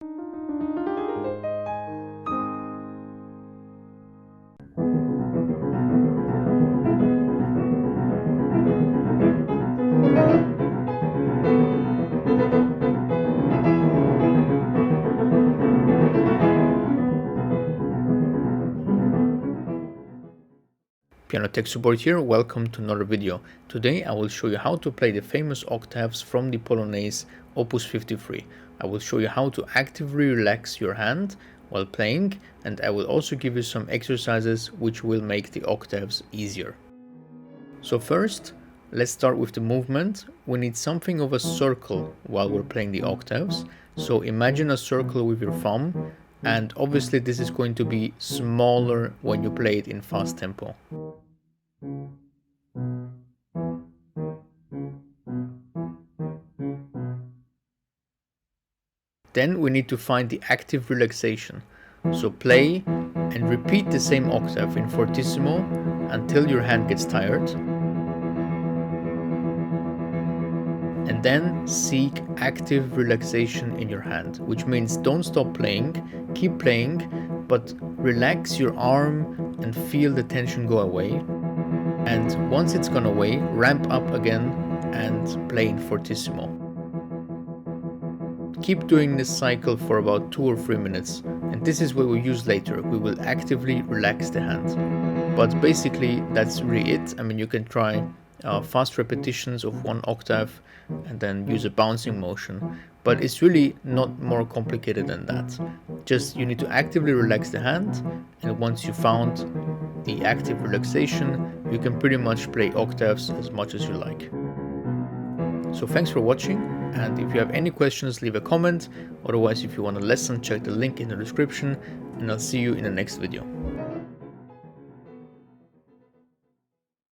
Piano Tech Support here, welcome to another video. Today I will show you how to play the famous octaves from the Polonaise Opus 53. I will show you how to actively relax your hand while playing, and I will also give you some exercises which will make the octaves easier. So first, let's start with the movement. We need something of a circle while we're playing the octaves. So imagine a circle with your thumb, and obviously this is going to be smaller when you play it in fast tempo. Then we need to find the active relaxation. So play and repeat the same octave in fortissimo until your hand gets tired. And then seek active relaxation in your hand, which means don't stop playing, keep playing, but relax your arm and feel the tension go away. And once it's gone away, ramp up again and play in fortissimo. Keep doing this cycle for about 2 or 3 minutes, and this is what we'll use later. We will actively relax the hand. But basically that's really it. I mean, you can try fast repetitions of one octave and then use a bouncing motion, but it's really not more complicated than that. Just you need to actively relax the hand, and once you found the active relaxation, you can pretty much play octaves as much as you like. So thanks for watching, and if you have any questions, leave a comment. Otherwise, if you want a lesson, check the link in the description, and I'll see you in the next video.